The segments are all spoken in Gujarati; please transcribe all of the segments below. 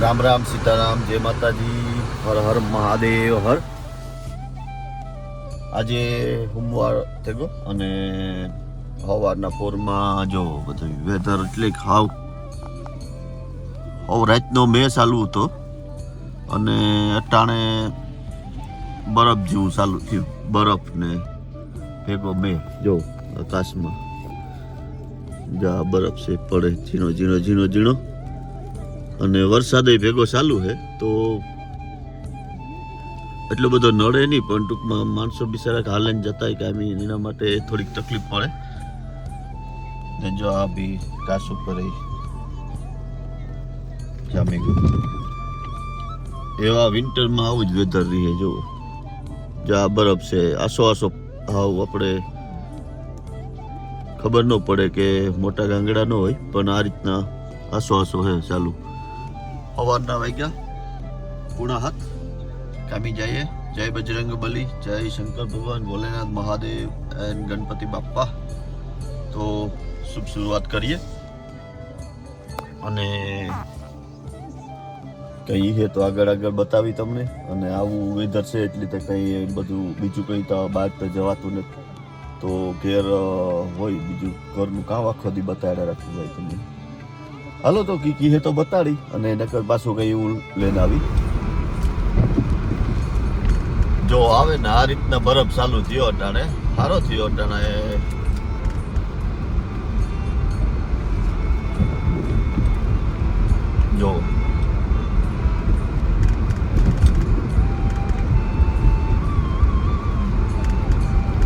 રામ રામ સીતારામ, જય માતાજી, હર હર મહાદેવ હર. આજે સોમવાર થઈ ગયો અને સવારના પોરમાં જો બધું વેધર એટલે હાવ રાતનો મેં ચાલુ હતો અને અટાણે બરફ જેવું ચાલુ થયું. બરફ ને ભેગો મેં જો આકાશમાં જા બરફ છે પડે ઝીણો ઝીણો ઝીણો ઝીણો અને વરસાદ ભેગો ચાલુ છે તો એટલો બધો નડે નહીં, પણ ટૂંકમાં માણસો બિચારા હાલે જતા કામી એના માટે થોડીક તકલીફ પડે ને. જો આ બી ઘાસ ઉપર જામી ગયું. એવા વિન્ટરમાં આવું જ વેધર રહે. જો જ્યાં બરફ છે આસો આસો હાવ આપણે ખબર ન પડે કે મોટા ગાંગડા ન હોય, પણ આ રીતના આસો આસો હે ચાલુ. સવારના વાગ્યા 7:30 કામી જઈએ. જય બજરંગ બલી, જય શંકર ભગવાન, ભોલેનાથ મહાદેવ એન્ડ ગણપતિ બાપ્પા. તો શુભ શરૂઆત કરીએ અને કઈ છે તો આગળ બતાવી તમને. અને આવું વેધર છે એટલે તો કંઈ બધું બીજું કંઈ તો બહાર તો જવાતું નથી, તો ઘેર હોય બીજું ઘરનું કામ આખો દી બતાડ્યા રાખવું ભાઈ તમને. હાલો તો કી હે તો બતાડી અને નકર પાછું કઈ એવું લઈને આવી. જો આવે ને આ રીતના બરફ ચાલુ થયો અટાણે, સારો થયો અટાણે. જો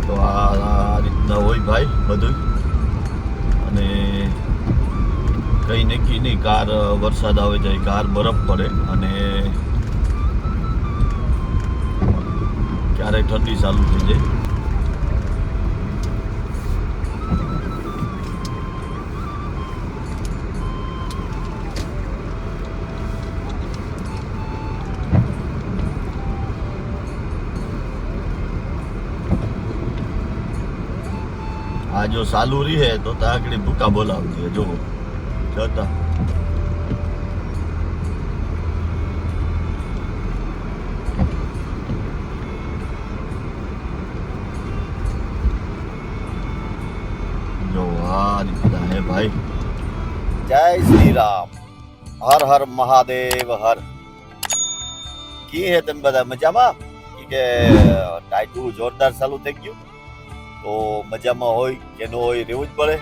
તો આ રીતના હોય ભાઈ બધું. અને કઈ નક્કી નહીં, કાર વરસાદ આવે જાય, કાર બરફ પડે અને ક્યારેક ઠંડી ચાલુ થઈ જાય. આ જો ચાલુ રહી હે તો આગળ ભૂકા બોલાવતી જો જતા. જો આ રીતના હે ભાઈ. જય શ્રી રામ, હર હર મહાદેવ હર. કી હે તમે બધા મજામાં? કે ટાઈટું જોરદાર ચાલુ થઈ ગયું તો મજામાં હોય કે ન હોય રહેવું જ પડે.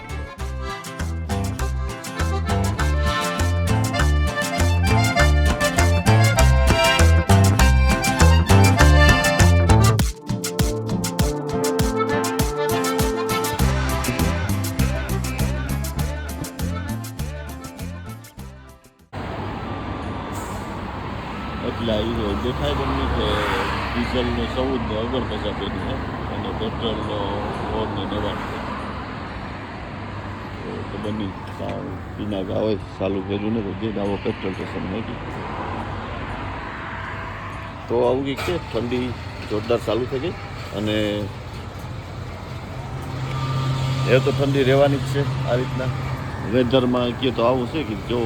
એટલે એ દેખાય તમને કે ડીઝલનો 14.50 છે અને પેટ્રોલનો 4.99. તો ખબર નહીં પીના ગાવ ચાલુ કર્યું ને તો જે આવો પેટ્રોલ સ્ટેશન નથી. તો આવું કંઈક છે. ઠંડી જોરદાર ચાલુ થઈ ગઈ અને એ તો ઠંડી રહેવાની જ છે. આ રીતના વેધરમાં કહે તો આવું છે કે જો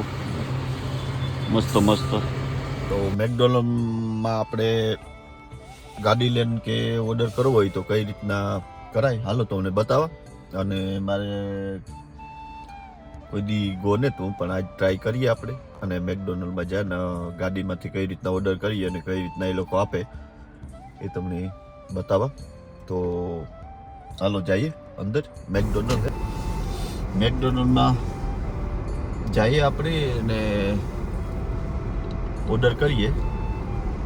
મસ્ત મસ્ત. તો મેકડોનલ્ડમાં આપણે ગાડી લઈને કે ઓર્ડર કરવો હોય તો કઈ રીતના કરાય હાલો તો મને બતાવવા. અને મારે કોઈ દી ગો ને તો પણ આજ ટ્રાય કરીએ આપણે અને મેકડોનલ્ડમાં જાય ને ગાડીમાંથી કઈ રીતના ઓર્ડર કરીએ અને કઈ રીતના એ લોકો આપે એ તમને બતાવવા. તો ચાલો જઈએ અંદર મેકડોનલ્ડ. મેકડોનલ્ડમાં જઈએ આપણે અને ઓર્ડર કરીએ.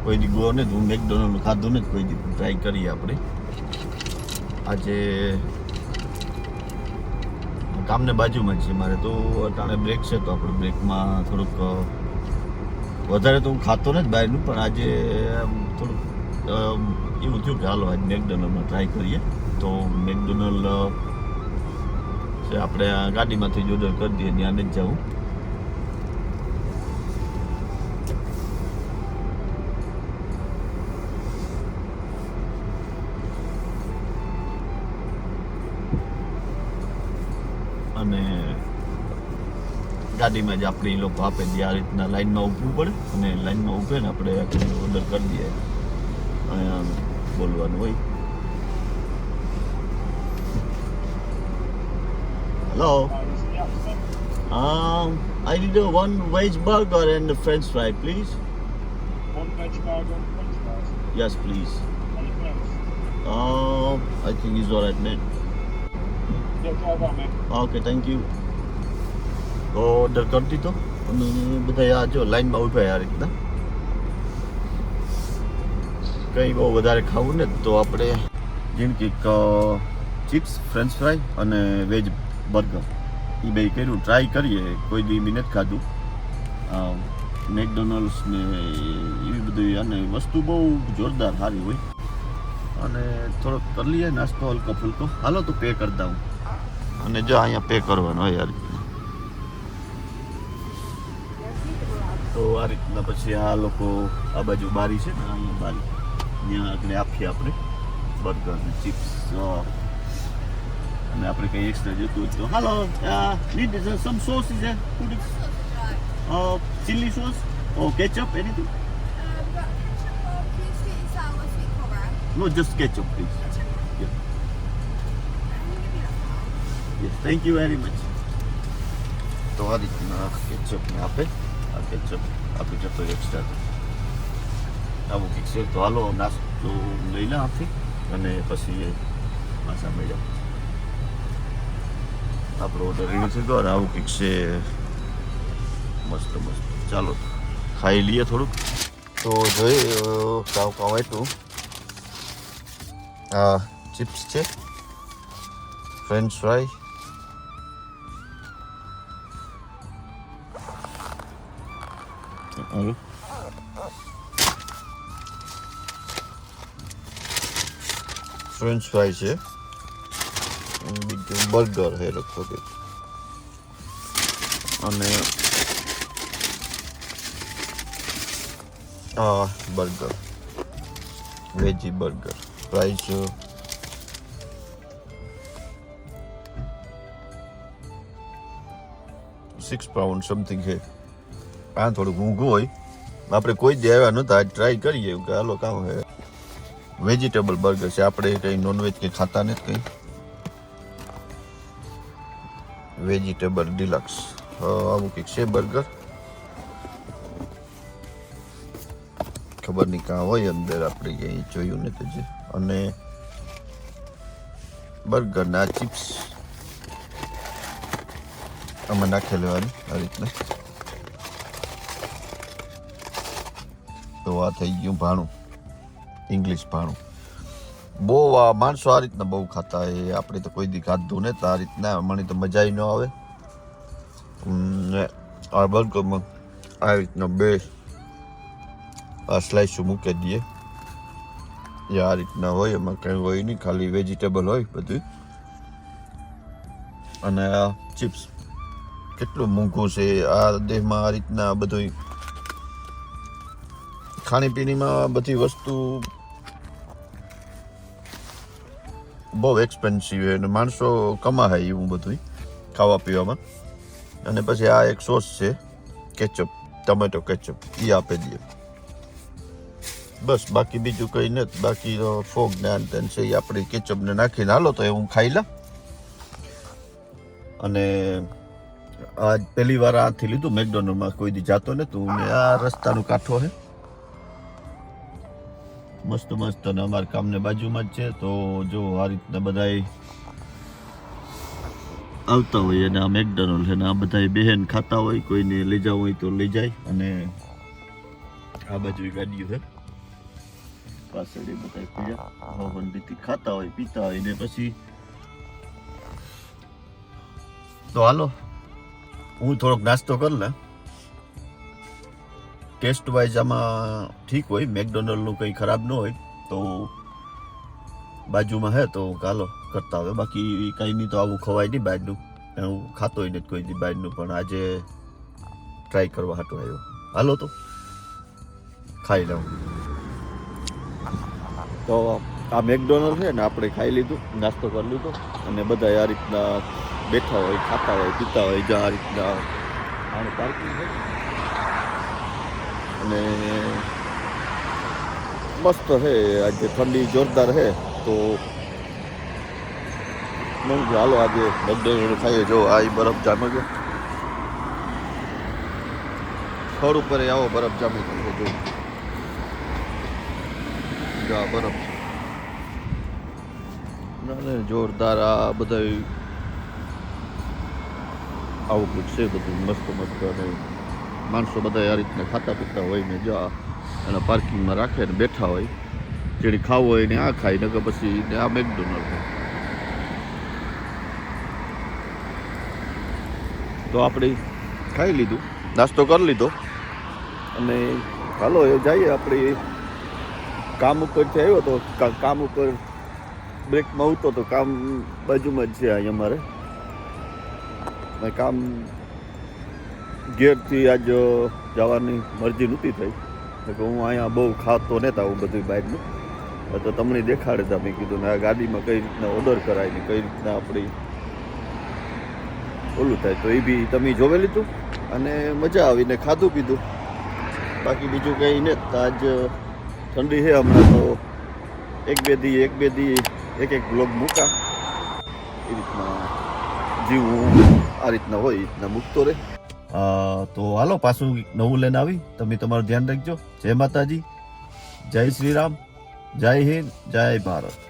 કોઈ દી ગો ને હું મેકડોનલ્ડ ખાધું ને કોઈ દી ટ્રાય કરીએ આપણે. આજે કામને બાજુમાં જ છે મારે, તો અટાણે બ્રેક છે તો આપણે બ્રેકમાં થોડુંક વધારે તો હું ખાતો ને જ બહારનું, પણ આજે થોડુંક એવું થયું કે હાલો આજ મેકડોનલ્ડમાં ટ્રાય કરીએ. તો મેકડોનલ્ડ છે આપણે ગાડીમાંથી જ ઓર્ડર કરી દઈએ, ત્યાં જ જાઉં. અને ગાડીમાં જ આપણે એ લોકો આપે છે. આ રીતના લાઈનમાં ઊભવું પડે અને લાઈનમાં ઊભે ને આપણે ઓર્ડર કરી દઈએ. અહીંયા બોલવાનું હોય. Hello, I need one veg burger and a French fry, please. One veg burger and French fries. Yes, please. Anything else? I think it's alright, man. Yeah, try that, mate. Okay, thank you. તો ઓર્ડર કરી દીધો અને બધા આ જો લાઈનમાં ઊભા આ રીતના. કંઈ બહુ વધારે ખાવું ને તો આપણે જેમ કે ચિપ્સ, ફ્રેન્ચ ફ્રાય અને વેજ બર્ગર એ બે કર્યું, ટ્રાય કરીએ. કોઈ દી બી નથી ખાધું મેકડોનલ્ડ્સ ને એવી બધી, અને વસ્તુ બહુ જોરદાર સારી હોય. અને થોડોક કરી લઈએ નાસ્તો હલકો ફુલકો. હાલો તો પે કરી દઉં. અને જો અહીંયા પે કરવાનો હોય આ રીતના. તો આ રીતના પછી આ લોકો આ બાજુ બારી છે ને, અહીંયા બારી ત્યાં આગળ આપીએ આપણે બર્ગર ને ચિપ્સ. અને આપણે કંઈ એક્સ્ટ્રા જોતું હોય તો હાલો need some sauce is put it chilli sauce or ketchup anything. No, just ketchup, please. Yeah. Yes, thank you very much. તો આ રીતના કેચઅપ ને આપે. આ કેચઅપ આપી જતો એક્સ્ટ્રા આવું કંઈક છે. તો હાલો નાસ્તો લઈ લે આપી અને પછી પાછા મળ્યા. આપણો ઓર્ડર રેડી છે. તો આવું કંઈક છે મસ્ત મસ્ત. ચાલો ખાઈ લઈએ થોડુંક. તો જોઈએ કાવ કાવ એટલું. આ ચિપ્સ છે, ફ્રેન્ચ ફ્રાય, ફ્રેન્ચ ફ્રાય છે, બીજું બર્ગર છે લગભગ, અને આ burger veggie burger. Price £6 something છે. આ થોડુંક મોંઘું હોય. આપણે કોઈ જ આવ્યા નહોતા, આજ ટ્રાય કરીએ કે હાલો કામ છે. વેજીટેબલ બર્ગર છે. આપણે કંઈ નોનવેજ કંઈ ખાતા નથી કંઈ. વેજીટેબલ ડિલક્સ આવું કંઈક છે બર્ગર. ખબર નહીં કાં હોય અંદર, આપણે ક્યાંય જોયું નથી હજી. અને બર્ગરના ચિપ્સ આમાં નાખી લેવાની આ રીતના. તો આ થઈ ગયું ભાણું, ઇંગ્લિશ ભાણું. બહુ આ માણસો આ રીતના બહુ ખાતા હોય. આપણે તો કોઈ દી ખાધું ને તો આ રીતના મને તો મજા ન આવે. આ બર્ગરમાં આ રીતના બે આ સ્લાઇસો મૂકી દઈએ. આ રીતના હોય, એમાં કંઈ હોય નહીં, ખાલી વેજીટેબલ હોય બધું. અને આ ચિપ્સ કેટલું મોંઘું છે આ દેશમાં. આ રીતના બધું ખાણીપીણીમાં બધી વસ્તુ બહુ એક્સપેન્સિવ છે અને માણસો કમાય એવું બધું ખાવા પીવામાં. અને પછી આ એક સોસ છે કેચઅપ, ટમેટો કેચઅપ, એ આપી દઈએ બસ. બાકી બીજું કંઈ નથી. બાકી ફોગ ને આન તેન છે એ આપણે કેચઅપને નાખીને હાલો તો એ હું ખાઈ લઉં. અને આજ પહેલી વાર આથી લીધું મેકડોનલ્ડમાં. કોઈ દી જાતો ને તું ને આ રસ્તાનો કાંઠો છે મસ્ત મસ્ત. અને અમારા કામને બાજુમાં જ છે. તો જો આ રીતના બધા આવતા હોય અને આ મેકડોનલ્ડ છે ને આ બધા બહેન ખાતા હોય. કોઈને લઈ જવું હોય તો લઈ જાય. અને આ બાજુ ગાડીઓ છે પાછળ, એ બધા પીડા ખાતા હોય પીતા હોય ને પછી. તો હાલો હું થોડોક નાસ્તો કરી લે. ટેસ્ટ વાઇઝ આમાં ઠીક હોય, મેકડોનલ્ડનું કંઈ ખરાબ ન હોય. તો બાજુમાં હે તો ચાલો કરતા હોય. બાકી કંઈ નહીં તો આવું ખવાય નહીં બહારનું. હું ખાતો હોય નથી કોઈ દી બહારનું, પણ આજે ટ્રાય કરવા હાટો આવ્યો. હાલો તો ખાઈ લઉં. તો આ મેકડોનલ્ડ છે ને આપણે ખાઈ લીધું, નાસ્તો કરી લીધો. અને બધા આ રીતના બેઠા હોય, ખાતા હોય, પીતા હોય. જ્યાં આ રીતના આનું પાર્કિંગ છે અને મસ્ત છે. આજે ઠંડી જોરદાર છે તો મેં કીધું હાલો આજે મગદળ ખાઈએ. જો આ ઈ બરફ જામે છે સ્થળ ઉપર, આવો બરફ જામી ગયો છે. જો આ બરફ ના જોરદાર. આ બધા આવું કંઈક છે બધું મસ્ત મસ્ત. અને માણસો બધા આ રીતના ખાતા પીતા હોય ને જો એના પાર્કિંગમાં રાખે ને બેઠા હોય. જેને ખાવું હોય ને આ ખાય, નકર પછી ને આ મેકડોનલ્ડ. તો આપણે ખાઈ લીધું, નાસ્તો કરી લીધો અને હાલો એ જઈએ. આપણે કામ ઉપરથી આવ્યો તો કામ ઉપર બ્રેકમાં ઉતો તો કામ બાજુમાં જ છે અહીં અમારે. કામ ઘેરથી આજ જવાની મરજી નહોતી થઈ કે હું અહીંયા બહુ ખાતો નહોતા હું બધું બહારનું. તો તમને દેખાડે મેં કીધું ને આ ગાડીમાં કઈ રીતના ઓર્ડર કરાય ને કઈ રીતના આપણી ઓલું થાય. તો એ બી તમે જોવે લીધું અને મજા આવીને ખાધું પીધું. બાકી બીજું કંઈ નહીં. આજ ઠંડી છે હમણાં તો એક બે દી એક બ્લોગ મૂકા. એ રીતના જીવવું આ રીતના હોય, એ રીતના મૂકતો રહે. તો હાલો પાછું નવું લઈને આવી. તમે તમારું ધ્યાન રાખજો. જય માતાજી, જય શ્રી રામ, જય હિન્દ, જય ભારત.